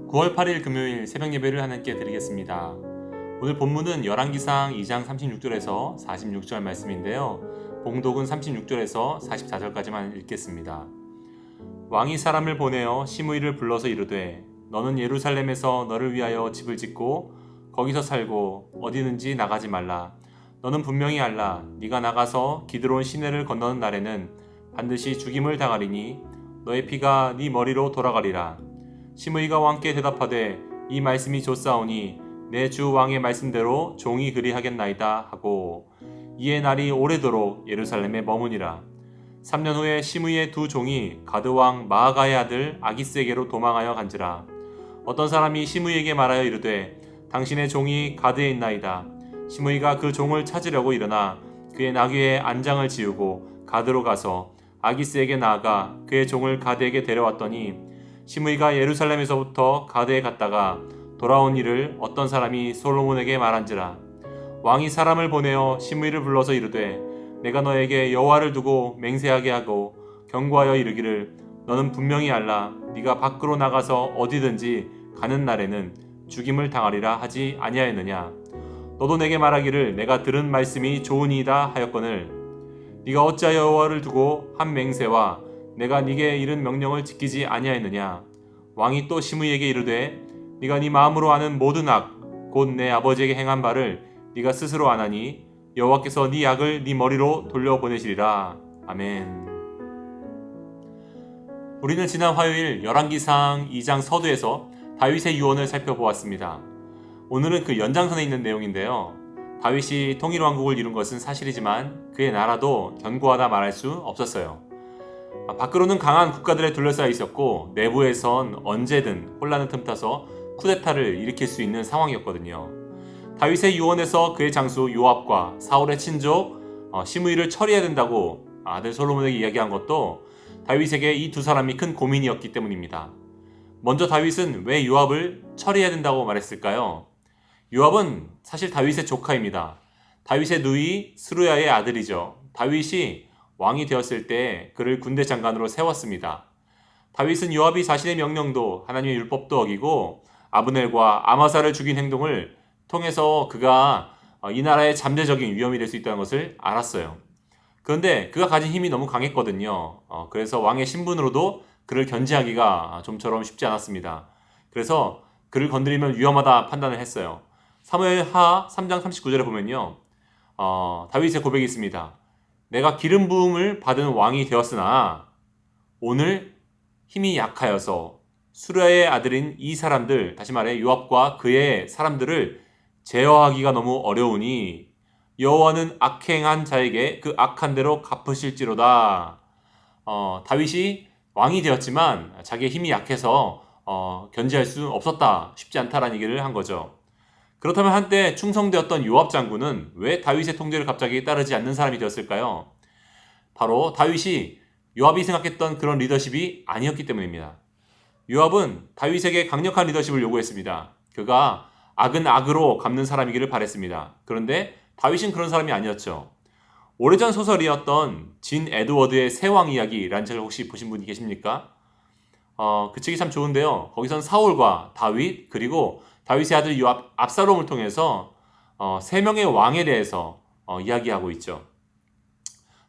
9월 8일 금요일 새벽 예배를 하나님께 드리겠습니다. 오늘 본문은 열왕기상 2장 36절에서 46절 말씀인데요. 봉독은 36절에서 44절까지만 읽겠습니다. 왕이 사람을 보내어 시므이를 불러서 이르되 너는 예루살렘에서 너를 위하여 집을 짓고 거기서 살고 어디든지 나가지 말라. 너는 분명히 알라. 네가 나가서 기드론 시내를 건너는 날에는 반드시 죽임을 당하리니 너의 피가 네 머리로 돌아가리라. 시므이가 왕께 대답하되 이 말씀이 좋사오니 내 주 왕의 말씀대로 종이 그리하겠나이다 하고 이에 날이 오래도록 예루살렘에 머무니라. 3년 후에 시므이의 두 종이 가드 왕 마아가의 아들 아기스에게로 도망하여 간지라. 어떤 사람이 시므이에게 말하여 이르되 당신의 종이 가드에 있나이다. 시므이가 그 종을 찾으려고 일어나 그의 나귀의 안장을 지우고 가드로 가서 아기스에게 나아가 그의 종을 가드에게 데려왔더니 시므이가 예루살렘에서부터 가드에 갔다가 돌아온 일을 어떤 사람이 솔로몬에게 말한지라. 왕이 사람을 보내어 시므이를 불러서 이르되 내가 너에게 여호와를 두고 맹세하게 하고 경고하여 이르기를 너는 분명히 알라. 네가 밖으로 나가서 어디든지 가는 날에는 죽임을 당하리라 하지 아니하였느냐. 너도 내게 말하기를 내가 들은 말씀이 좋으니이다 하였거늘 네가 어찌하여 여호와를 두고 한 맹세와 내가 네게 이른 명령을 지키지 아니하였느냐. 왕이 또 시므이에게 이르되 네가 네 마음으로 아는 모든 악 곧 내 아버지에게 행한 바를 네가 스스로 아나니 여호와께서 네 악을 네 머리로 돌려보내시리라. 아멘. 우리는 지난 화요일 열왕기상 2장 서두에서 다윗의 유언을 살펴보았습니다. 오늘은 그 연장선에 있는 내용인데요. 다윗이 통일왕국을 이룬 것은 사실이지만 그의 나라도 견고하다 말할 수 없었어요. 밖으로는 강한 국가들에 둘러싸여 있었고 내부에선 언제든 혼란을 틈타서 쿠데타를 일으킬 수 있는 상황이었거든요. 다윗의 유언에서 그의 장수 요압과 사울의 친족 시므이를 처리해야 된다고 아들 솔로몬에게 이야기한 것도 다윗에게 이 두 사람이 큰 고민이었기 때문입니다. 먼저 다윗은 왜 요압을 처리해야 된다고 말했을까요? 요압은 사실 다윗의 조카입니다. 다윗의 누이 스루야의 아들이죠. 다윗이 왕이 되었을 때 그를 군대 장관으로 세웠습니다. 다윗은 요압이 자신의 명령도 하나님의 율법도 어기고 아브넬과 아마사를 죽인 행동을 통해서 그가 이 나라의 잠재적인 위험이 될 수 있다는 것을 알았어요. 그런데 그가 가진 힘이 너무 강했거든요. 그래서 왕의 신분으로도 그를 견제하기가 좀처럼 쉽지 않았습니다. 그래서 그를 건드리면 위험하다 판단을 했어요. 사무엘하 3장 39절에 보면요. 다윗의 고백이 있습니다. 내가 기름 부음을 받은 왕이 되었으나 오늘 힘이 약하여서 수르야의 아들인 이 사람들, 다시 말해 요압과 그의 사람들을 제어하기가 너무 어려우니 여호와는 악행한 자에게 그 악한 대로 갚으실지로다. 다윗이 왕이 되었지만 자기의 힘이 약해서 견제할 수 없었다, 쉽지 않다라는 얘기를 한 거죠. 그렇다면 한때 충성되었던 요압 장군은 왜 다윗의 통제를 갑자기 따르지 않는 사람이 되었을까요? 바로 다윗이 요압이 생각했던 그런 리더십이 아니었기 때문입니다. 요압은 다윗에게 강력한 리더십을 요구했습니다. 그가 악은 악으로 갚는 사람이기를 바랬습니다. 그런데 다윗은 그런 사람이 아니었죠. 오래전 소설이었던 진 에드워드의 새왕 이야기라는 책을 혹시 보신 분이 계십니까? 그 책이 참 좋은데요. 거기선 사울과 다윗 그리고 다윗의 아들 요압 압살롬을 통해서 세 명의 왕에 대해서 이야기하고 있죠.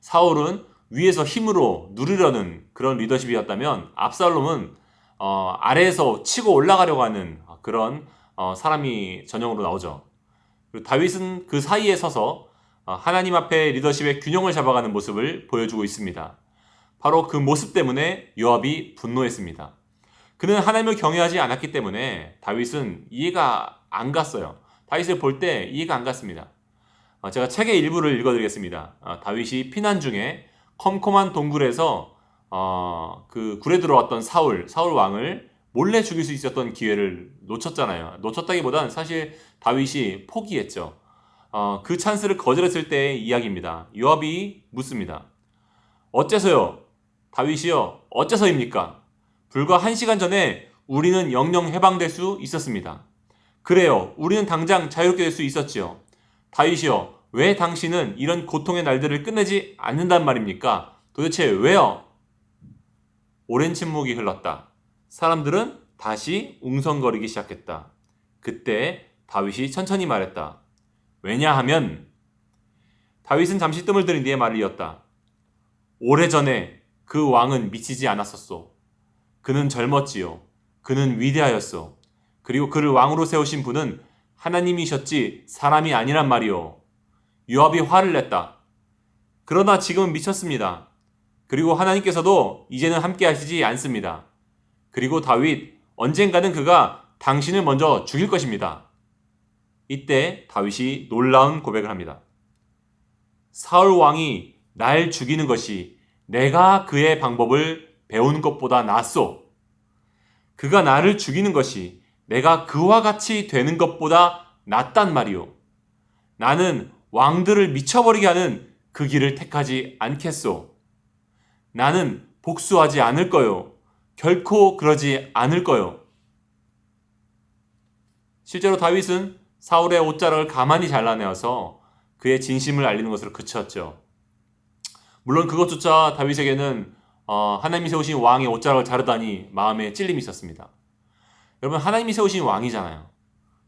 사울은 위에서 힘으로 누르려는 그런 리더십이었다면 압살롬은 아래에서 치고 올라가려고 하는 그런 사람이 전형으로 나오죠. 그리고 다윗은 그 사이에 서서 하나님 앞에 리더십의 균형을 잡아가는 모습을 보여주고 있습니다. 바로 그 모습 때문에 요압이 분노했습니다. 그는 하나님을 경외하지 않았기 때문에 다윗은 이해가 안 갔어요. 다윗을 볼 때 이해가 안 갔습니다. 제가 책의 일부를 읽어드리겠습니다. 다윗이 피난 중에 컴컴한 동굴에서 그 굴에 들어왔던 사울 왕을 몰래 죽일 수 있었던 기회를 놓쳤잖아요. 놓쳤다기보다는 사실 다윗이 포기했죠. 그 찬스를 거절했을 때의 이야기입니다. 요압이 묻습니다. 어째서요? 다윗이요? 어째서입니까? 불과 1시간 전에 우리는 영영 해방될 수 있었습니다. 그래요. 우리는 당장 자유롭게 될 수 있었지요. 다윗이요. 왜 당신은 이런 고통의 날들을 끝내지 않는단 말입니까? 도대체 왜요? 오랜 침묵이 흘렀다. 사람들은 다시 웅성거리기 시작했다. 그때 다윗이 천천히 말했다. 왜냐하면 다윗은 잠시 뜸을 들인 뒤에 말을 이었다. 오래전에 그 왕은 미치지 않았었소. 그는 젊었지요. 그는 위대하였소. 그리고 그를 왕으로 세우신 분은 하나님이셨지 사람이 아니란 말이오. 요압이 화를 냈다. 그러나 지금은 미쳤습니다. 그리고 하나님께서도 이제는 함께 하시지 않습니다. 그리고 다윗, 언젠가는 그가 당신을 먼저 죽일 것입니다. 이때 다윗이 놀라운 고백을 합니다. 사울 왕이 날 죽이는 것이 내가 그의 방법을 배우는 것보다 낫소. 그가 나를 죽이는 것이 내가 그와 같이 되는 것보다 낫단 말이오. 나는 왕들을 미쳐버리게 하는 그 길을 택하지 않겠소. 나는 복수하지 않을 거요. 결코 그러지 않을 거요. 실제로 다윗은 사울의 옷자락을 가만히 잘라내어서 그의 진심을 알리는 것으로 그쳤죠. 물론 그것조차 다윗에게는 하나님이 세우신 왕의 옷자락을 자르다니 마음에 찔림이 있었습니다. 여러분, 하나님이 세우신 왕이잖아요.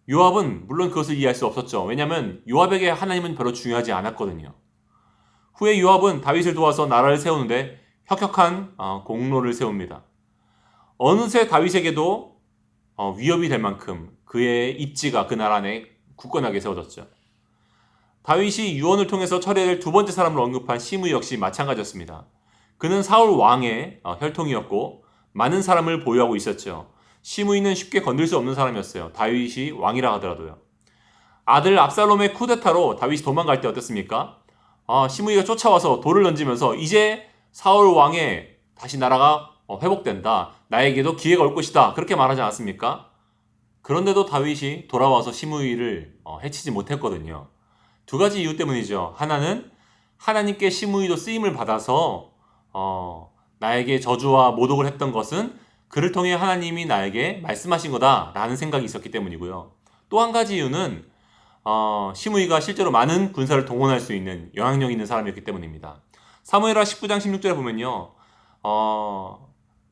요압은 물론 그것을 이해할 수 없었죠. 왜냐하면 요압에게 하나님은 별로 중요하지 않았거든요. 후에 요압은 다윗을 도와서 나라를 세우는데 혁혁한 공로를 세웁니다. 어느새 다윗에게도 위협이 될 만큼 그의 입지가 그 나라 안에 굳건하게 세워졌죠. 다윗이 유언을 통해서 처리될 두 번째 사람을 언급한 시므이 역시 마찬가지였습니다. 그는 사울 왕의 혈통이었고 많은 사람을 보유하고 있었죠. 시므이는 쉽게 건들 수 없는 사람이었어요. 다윗이 왕이라 하더라도요. 아들 압살롬의 쿠데타로 다윗이 도망갈 때 어땠습니까? 시므이가 쫓아와서 돌을 던지면서 이제 사울 왕의 다시 나라가 회복된다. 나에게도 기회가 올 것이다. 그렇게 말하지 않았습니까? 그런데도 다윗이 돌아와서 시므이를 해치지 못했거든요. 두 가지 이유 때문이죠. 하나는 하나님께 시므이도 쓰임을 받아서 나에게 저주와 모독을 했던 것은 그를 통해 하나님이 나에게 말씀하신 거다라는 생각이 있었기 때문이고요. 또 한 가지 이유는 시므이가 실제로 많은 군사를 동원할 수 있는 영향력 있는 사람이었기 때문입니다. 사무엘하 19장 16절에 보면요.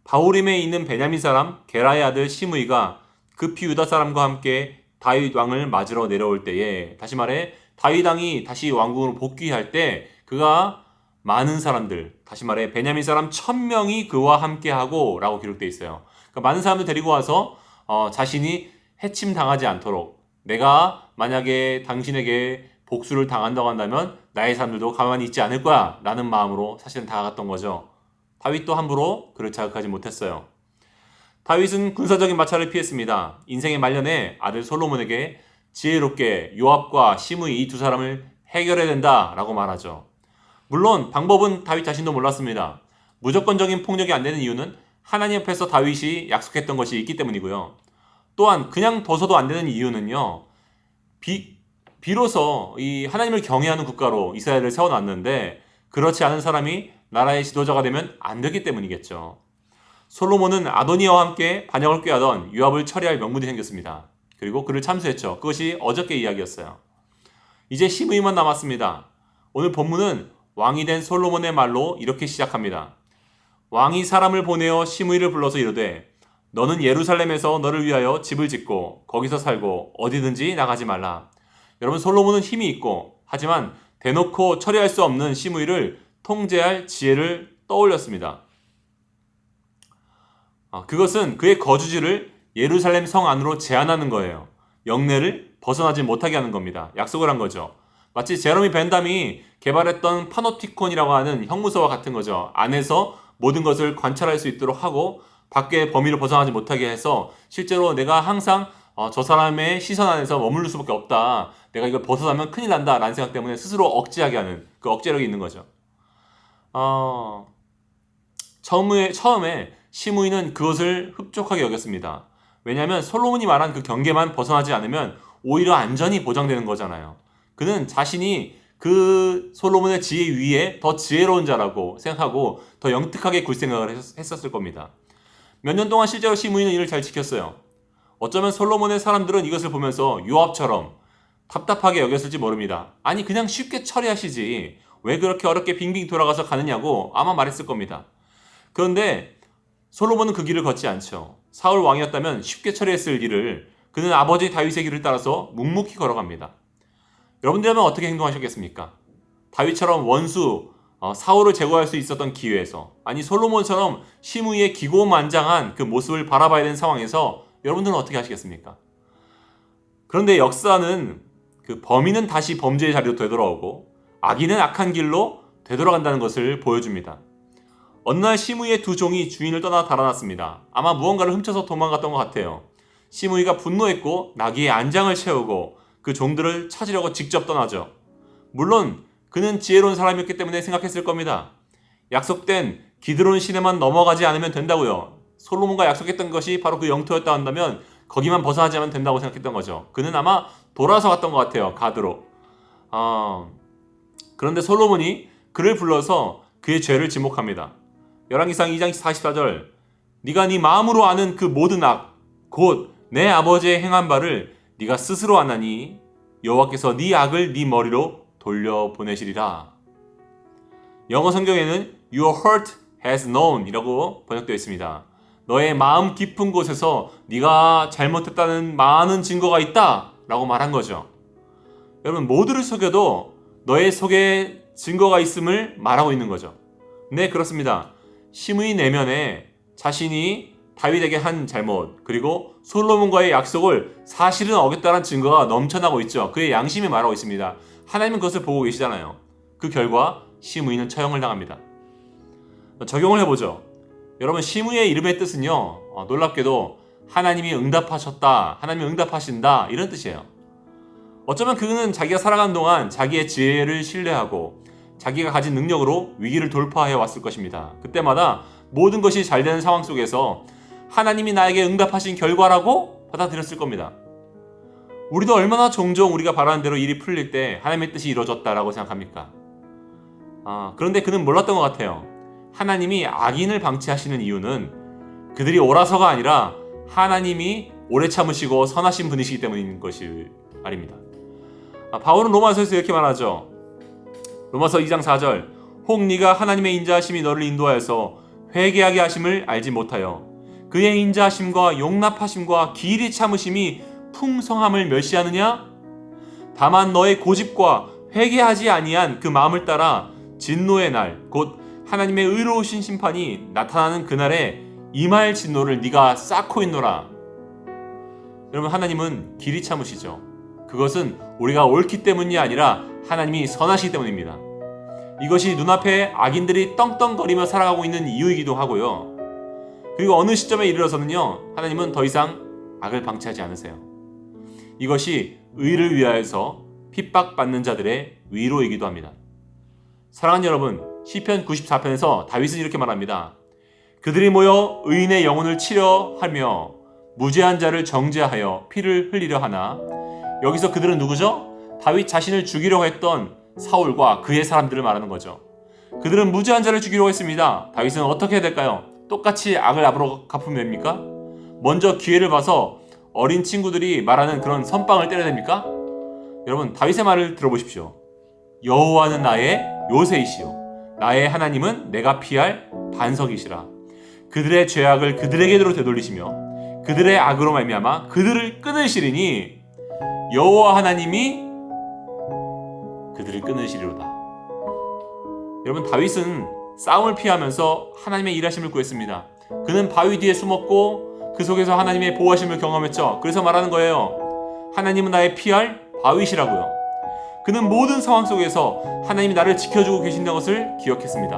바후림에 있는 베냐민 사람 게라의 아들 시므이가 급히 유다 사람과 함께 다윗 왕을 맞으러 내려올 때에, 다시 말해 다윗 왕이 다시 왕궁으로 복귀할 때 그가 많은 사람들, 다시 말해 베냐민 사람 1000명이 그와 함께하고 라고 기록되어 있어요. 그러니까 많은 사람들 데리고 와서 자신이 해침 당하지 않도록, 내가 만약에 당신에게 복수를 당한다고 한다면 나의 사람들도 가만히 있지 않을 거야 라는 마음으로 사실은 다가갔던 거죠. 다윗도 함부로 그를 자극하지 못했어요. 다윗은 군사적인 마찰을 피했습니다. 인생의 말년에 아들 솔로몬에게 지혜롭게 요압과 시므이 이 두 사람을 해결해야 된다라고 말하죠. 물론 방법은 다윗 자신도 몰랐습니다. 무조건적인 폭력이 안 되는 이유는 하나님 앞에서 다윗이 약속했던 것이 있기 때문이고요. 또한 그냥 둬서도 안 되는 이유는요. 비로소 이 하나님을 경외하는 국가로 이스라엘을 세워놨는데 그렇지 않은 사람이 나라의 지도자가 되면 안 되기 때문이겠죠. 솔로몬은 아도니아와 함께 반역을 꾀하던 요압을 처리할 명분이 생겼습니다. 그리고 그를 참수했죠. 그것이 어저께 이야기였어요. 이제 시므이만 남았습니다. 오늘 본문은 왕이 된 솔로몬의 말로 이렇게 시작합니다. 왕이 사람을 보내어 시므이를 불러서 이르되 너는 예루살렘에서 너를 위하여 집을 짓고 거기서 살고 어디든지 나가지 말라. 여러분, 솔로몬은 힘이 있고 하지만 대놓고 처리할 수 없는 시므이를 통제할 지혜를 떠올렸습니다. 그것은 그의 거주지를 예루살렘 성 안으로 제한하는 거예요. 영내를 벗어나지 못하게 하는 겁니다. 약속을 한 거죠. 마치 제러미 벤담이 개발했던 파노티콘이라고 하는 형무소와 같은 거죠. 안에서 모든 것을 관찰할 수 있도록 하고 밖에 범위를 벗어나지 못하게 해서 실제로 내가 항상 저 사람의 시선 안에서 머무를 수밖에 없다. 내가 이걸 벗어나면 큰일 난다 라는 생각 때문에 스스로 억제하게 하는 그 억제력이 있는 거죠. 처음에 시므이는 그것을 흡족하게 여겼습니다. 왜냐하면 솔로몬이 말한 그 경계만 벗어나지 않으면 오히려 안전이 보장되는 거잖아요. 그는 자신이 그 솔로몬의 지혜 위에 더 지혜로운 자라고 생각하고 더 영특하게 굴 생각을 했었을 겁니다. 몇 년 동안 실제로 시므이는 이를 잘 지켰어요. 어쩌면 솔로몬의 사람들은 이것을 보면서 요압처럼 답답하게 여겼을지 모릅니다. 아니 그냥 쉽게 처리하시지 왜 그렇게 어렵게 빙빙 돌아가서 가느냐고 아마 말했을 겁니다. 그런데 솔로몬은 그 길을 걷지 않죠. 사울 왕이었다면 쉽게 처리했을 일을 그는 아버지 다윗의 길을 따라서 묵묵히 걸어갑니다. 여러분들이라면 어떻게 행동하셨겠습니까? 다윗처럼 원수 사울을 제거할 수 있었던 기회에서, 아니 솔로몬처럼 시므이의 기고만장한 그 모습을 바라봐야 되는 상황에서 여러분들은 어떻게 하시겠습니까? 그런데 역사는 그 범인은 다시 범죄의 자리로 되돌아오고 악인은 악한 길로 되돌아간다는 것을 보여줍니다. 어느 날 시므이의 두 종이 주인을 떠나 달아났습니다. 아마 무언가를 훔쳐서 도망갔던 것 같아요. 시므이가 분노했고 나귀의 안장을 채우고 그 종들을 찾으려고 직접 떠나죠. 물론 그는 지혜로운 사람이었기 때문에 생각했을 겁니다. 약속된 기드론 시내만 넘어가지 않으면 된다고요. 솔로몬과 약속했던 것이 바로 그 영토였다 한다면 거기만 벗어나지 않으면 된다고 생각했던 거죠. 그는 아마 돌아서 갔던 것 같아요. 가드로. 그런데 솔로몬이 그를 불러서 그의 죄를 지목합니다. 열왕기상 2장 44절, 네가 네 마음으로 아는 그 모든 악, 곧 내 아버지의 행한 바를 네가 스스로 아나니 여호와께서 네 악을 네 머리로 돌려보내시리라. 영어 성경에는 Your heart has known 이라고 번역되어 있습니다. 너의 마음 깊은 곳에서 네가 잘못했다는 많은 증거가 있다 라고 말한 거죠. 여러분, 모두를 속여도 너의 속에 증거가 있음을 말하고 있는 거죠. 네, 그렇습니다. 시므이 내면에 자신이 다윗에게 한 잘못, 그리고 솔로몬과의 약속을 사실은 어겼다는 증거가 넘쳐나고 있죠. 그의 양심이 말하고 있습니다. 하나님은 그것을 보고 계시잖아요. 그 결과 시므이는 처형을 당합니다. 적용을 해보죠. 여러분, 시므이의 이름의 뜻은요, 놀랍게도 하나님이 응답하셨다, 하나님이 응답하신다 이런 뜻이에요. 어쩌면 그는 자기가 살아가는 동안 자기의 지혜를 신뢰하고 자기가 가진 능력으로 위기를 돌파해 왔을 것입니다. 그때마다 모든 것이 잘 되는 상황 속에서 하나님이 나에게 응답하신 결과라고 받아들였을 겁니다. 우리도 얼마나 종종 우리가 바라는 대로 일이 풀릴 때 하나님의 뜻이 이루어졌다라고 생각합니까? 그런데 그는 몰랐던 것 같아요. 하나님이 악인을 방치하시는 이유는 그들이 옳아서가 아니라 하나님이 오래 참으시고 선하신 분이시기 때문인 것이 말입니다. 바울은 로마서에서 이렇게 말하죠. 로마서 2장 4절, 혹 네가 하나님의 인자하심이 너를 인도하여서 회개하게 하심을 알지 못하여 그의 인자하심과 용납하심과 길이 참으심이 풍성함을 멸시하느냐? 다만 너의 고집과 회개하지 아니한 그 마음을 따라 진노의 날, 곧 하나님의 의로우신 심판이 나타나는 그날에 임할 진노를 네가 쌓고 있노라. 여러분, 하나님은 길이 참으시죠. 그것은 우리가 옳기 때문이 아니라 하나님이 선하시기 때문입니다. 이것이 눈앞에 악인들이 떵떵거리며 살아가고 있는 이유이기도 하고요. 그리고 어느 시점에 이르러서는요, 하나님은 더 이상 악을 방치하지 않으세요. 이것이 의를 위하여서 핍박받는 자들의 위로이기도 합니다. 사랑하는 여러분, 시편 94편에서 다윗은 이렇게 말합니다. 그들이 모여 의인의 영혼을 치려 하며 무죄한 자를 정죄하여 피를 흘리려 하나. 여기서 그들은 누구죠? 다윗 자신을 죽이려고 했던 사울과 그의 사람들을 말하는 거죠. 그들은 무죄한 자를 죽이려고 했습니다. 다윗은 어떻게 해야 될까요? 똑같이 악을 악으로 갚으면 됩니까? 먼저 기회를 봐서 어린 친구들이 말하는 그런 선빵을 때려야 됩니까? 여러분, 다윗의 말을 들어보십시오. 여호와는 나의 요새이시요 나의 하나님은 내가 피할 반석이시라. 그들의 죄악을 그들에게로 되돌리시며 그들의 악으로 말미암아 그들을 끊으시리니 여호와 하나님이 그들을 끊으시리로다. 여러분, 다윗은 싸움을 피하면서 하나님의 일하심을 구했습니다. 그는 바위 뒤에 숨었고 그 속에서 하나님의 보호하심을 경험했죠. 그래서 말하는 거예요. 하나님은 나의 피할 바위시라고요. 그는 모든 상황 속에서 하나님이 나를 지켜주고 계신다는 것을 기억했습니다.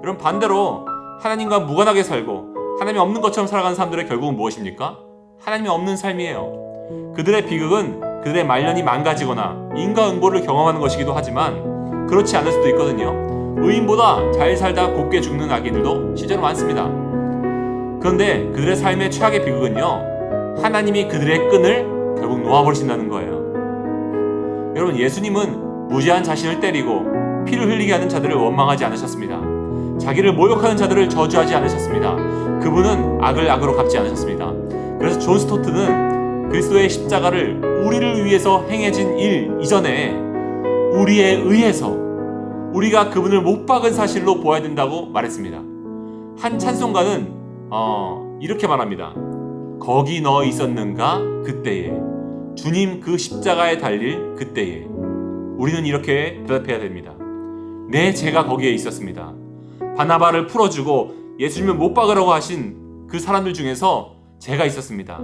여러분, 반대로 하나님과 무관하게 살고 하나님이 없는 것처럼 살아가는 사람들의 결국은 무엇입니까? 하나님이 없는 삶이에요. 그들의 비극은 그들의 말년이 망가지거나 인과응보를 경험하는 것이기도 하지만 그렇지 않을 수도 있거든요. 의인보다 잘 살다 곱게 죽는 악인들도 실제로 많습니다. 그런데 그들의 삶의 최악의 비극은요, 하나님이 그들의 끈을 결국 놓아버리신다는 거예요. 여러분, 예수님은 무죄한 자신을 때리고 피를 흘리게 하는 자들을 원망하지 않으셨습니다. 자기를 모욕하는 자들을 저주하지 않으셨습니다. 그분은 악을 악으로 갚지 않으셨습니다. 그래서 존 스토트는 그리스도의 십자가를 우리를 위해서 행해진 일 이전에 우리에 의해서 우리가 그분을 못 박은 사실로 보아야 된다고 말했습니다. 한 찬송가는 이렇게 말합니다. 거기 너 있었는가 그때에, 주님 그 십자가에 달릴 그때에. 우리는 이렇게 대답해야 됩니다. 네, 제가 거기에 있었습니다. 바나바를 풀어주고 예수님을 못 박으라고 하신 그 사람들 중에서 제가 있었습니다.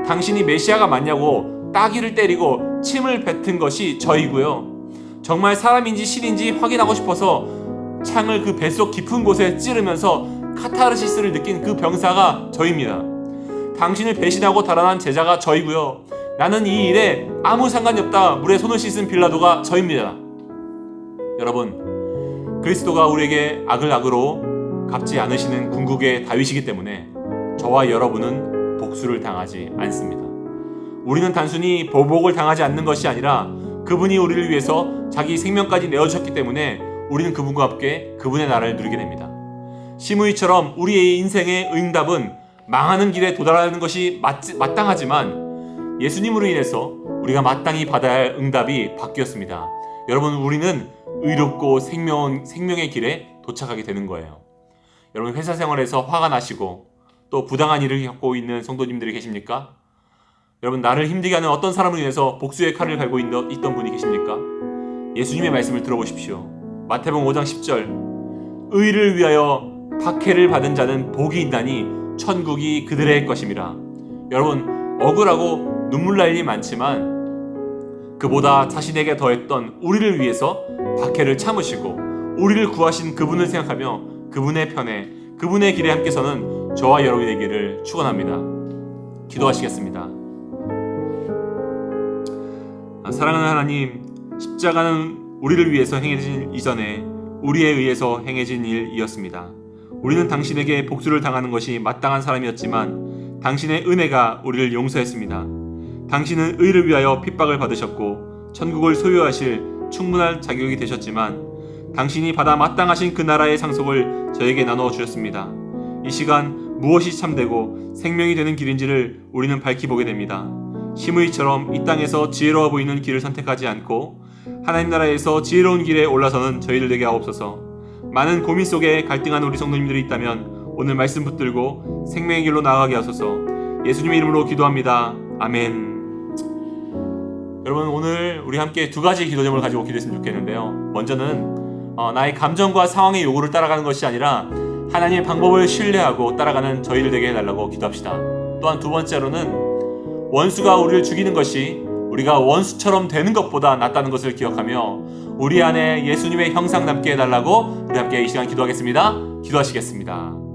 당신이 메시아가 맞냐고 따귀를 때리고 침을 뱉은 것이 저이고요. 정말 사람인지 신인지 확인하고 싶어서 창을 그 뱃속 깊은 곳에 찌르면서 카타르시스를 느낀 그 병사가 저입니다. 당신을 배신하고 달아난 제자가 저이고요. 나는 이 일에 아무 상관이 없다 물에 손을 씻은 빌라도가 저입니다. 여러분, 그리스도가 우리에게 악을 악으로 갚지 않으시는 궁극의 다윗이기 때문에 저와 여러분은 복수를 당하지 않습니다. 우리는 단순히 보복을 당하지 않는 것이 아니라 그분이 우리를 위해서 자기 생명까지 내어주셨기 때문에 우리는 그분과 함께 그분의 나라를 누리게 됩니다. 시므이처럼 우리의 인생의 응답은 망하는 길에 도달하는 것이 마땅하지만 예수님으로 인해서 우리가 마땅히 받아야 할 응답이 바뀌었습니다. 여러분, 우리는 의롭고 생명의 길에 도착하게 되는 거예요. 여러분, 회사 생활에서 화가 나시고 또 부당한 일을 겪고 있는 성도님들이 계십니까? 여러분, 나를 힘들게 하는 어떤 사람을 위해서 복수의 칼을 갈고 있던 분이 계십니까? 예수님의 말씀을 들어보십시오. 마태복음 5장 10절, 의를 위하여 박해를 받은 자는 복이 있나니 천국이 그들의 것임이라. 여러분, 억울하고 눈물 날 일이 많지만 그보다 자신에게 더했던 우리를 위해서 박해를 참으시고 우리를 구하신 그분을 생각하며 그분의 편에, 그분의 길에 함께 서는 저와 여러분의 길을 축원합니다. 기도하시겠습니다. 사랑하는 하나님, 십자가는 우리를 위해서 행해진 이전에 우리에 의해서 행해진 일이었습니다. 우리는 당신에게 복수를 당하는 것이 마땅한 사람이었지만 당신의 은혜가 우리를 용서했습니다. 당신은 의를 위하여 핍박을 받으셨고 천국을 소유하실 충분한 자격이 되셨지만 당신이 받아 마땅하신 그 나라의 상속을 저에게 나누어 주셨습니다. 이 시간 무엇이 참되고 생명이 되는 길인지를 우리는 밝히 보게 됩니다. 시므이처럼 이 땅에서 지혜로워 보이는 길을 선택하지 않고 하나님 나라에서 지혜로운 길에 올라서는 저희들 되게 하옵소서. 많은 고민 속에 갈등하는 우리 성도님들이 있다면 오늘 말씀 붙들고 생명의 길로 나아가게 하소서. 예수님의 이름으로 기도합니다. 아멘. 여러분, 오늘 우리 함께 두 가지 기도 제목을 가지고 기도했으면 좋겠는데요. 먼저는 나의 감정과 상황의 요구를 따라가는 것이 아니라 하나님의 방법을 신뢰하고 따라가는 저희들 되게 해달라고 기도합시다. 또한 두 번째로는 원수가 우리를 죽이는 것이 우리가 원수처럼 되는 것보다 낫다는 것을 기억하며 우리 안에 예수님의 형상 담게 해달라고 우리 함께 이 시간 기도하겠습니다. 기도하시겠습니다.